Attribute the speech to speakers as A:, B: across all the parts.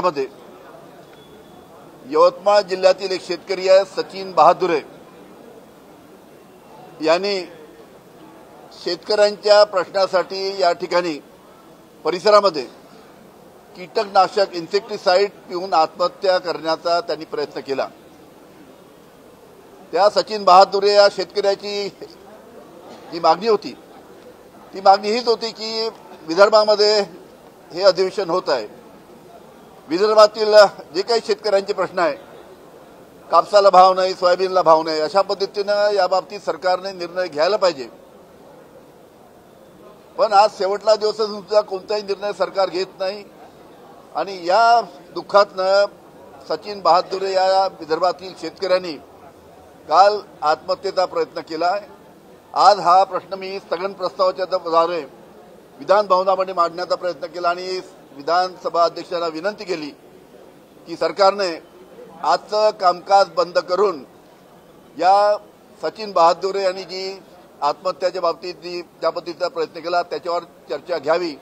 A: मध्ये यवतमाळ जिल्ह्यातील एक शेतकरी आहे सचिन बहादुरे यांनी शेतकऱ्यांच्या प्रश्नासाठी या ठिकाणी परिसरामध्ये कीटकनाशक इन्सेक्टिसाइड पिऊन आत्महत्या करण्याचा त्यांनी प्रयत्न केला। त्या सचिन बहादुरे या शेतकऱ्याची जी मागणी होती ती मागणी हीच होती की विदर्भामध्ये हे अधिवेशन होत आहे, विदर्भातील जे काही शेतकऱ्यांचे प्रश्न आहे, कापसाला भाव नाही, सोयाबीनला भाव नाही, अशा पद्धतीनं याबाबतीत सरकारने निर्णय घ्यायला पाहिजे। पण आज शेवटला दिवस सुद्धा कोणताही निर्णय सरकार घेत नाही आणि या दुःखातनं सचिन बहादुरे या विदर्भातील शेतकऱ्यांनी काल आत्महत्येचा प्रयत्न केला। आज हा प्रश्न मी स्थगन प्रस्तावाच्या द्वारे विधान भवनामध्ये मांडण्याचा प्रयत्न केला आणि विधानसभा अध्यक्षांना विनंती केली की सरकारने आजचं कामकाज बंद करून या सचिन बहादुरे यांनी जी आत्महत्याच्या बाबतीत ज्या पद्धतीचा प्रयत्न केला त्याच्यावर चर्चा घ्यावी,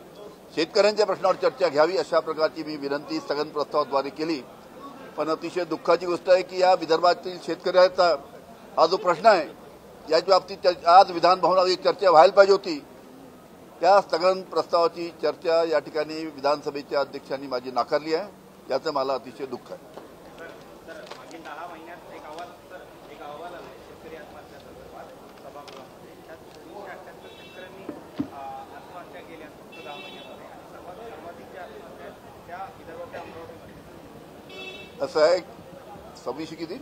A: शेतकऱ्यांच्या प्रश्नावर चर्चा घ्यावी, अशा प्रकारची मी विनंती स्थगन प्रस्तावाद्वारे केली। पण अतिशय दुःखाची गोष्ट आहे की या विदर्भातील शेतकऱ्याचा हा जो प्रश्न आहे याच्या बाबतीत आज विधान भवनात चर्चा व्हायला पाहिजे होती। त्या स्थगन प्रस्तावाची चर्चा या ठिकाणी विधानसभेच्या अध्यक्षांनी माझी नाकारली आहे, याचं मला अतिशय दुःख आहे। असं आहे 26 किती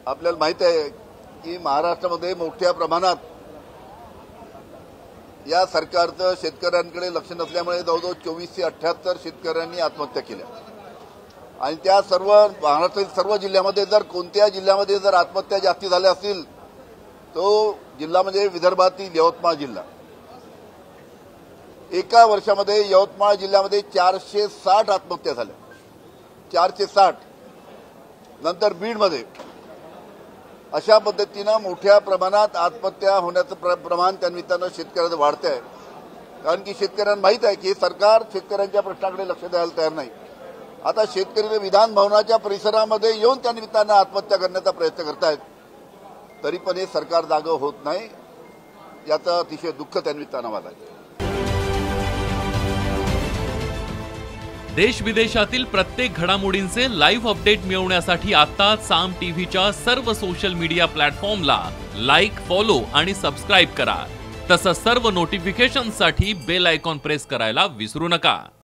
A: आपल्याला माहित आहे की महाराष्ट्रामध्ये मोठ्या प्रमाणात या सरकारचं शेतकऱ्यांकडे लक्ष नसल्यामुळे जवळजवळ 24 ते 78 शेतकऱ्यांनी आत्महत्या केल्या आणि त्या सर्व महाराष्ट्रातील सर्व जिल्ह्यामध्ये जर कोणत्या जिल्ह्यामध्ये जर आत्महत्या जास्ती झाल्या असतील तो जिल्हा म्हणजे विदर्भातील यवतमाळ जिल्हा। एका वर्षामध्ये यवतमाळ जिल्ह्यामध्ये 460 आत्महत्या झाल्या, 460। नंतर बीडमध्ये अशा पद्धतीनं मोठ्या प्रमाणात आत्महत्या होण्याचं प्रमाण त्यानिमित्तानं शेतकऱ्यांचं वाढतं आहे, कारण की शेतकऱ्यांना माहीत आहे की सरकार शेतकऱ्यांच्या प्रश्नाकडे लक्ष द्यायला तयार नाही। आता शेतकरी विधान भवनाच्या परिसरामध्ये येऊन त्यानिमित्तानं आत्महत्या करण्याचा प्रयत्न करतायत, तरी पण हे सरकार जागं होत नाही, याचं अतिशय दुःख त्यानिमित्तानं मला आहे।
B: देश विदेशातील प्रत्येक घडामोडींचे लाईव्ह अपडेट मिळवण्यासाठी आता साम टीव्हीच्या सर्व सोशल मीडिया प्लॅटफॉर्मला लाईक, फॉलो आणि सबस्क्राईब करा। तसंच सर्व नोटिफिकेशनसाठी बेल आयकॉन प्रेस करायला विसरू नका।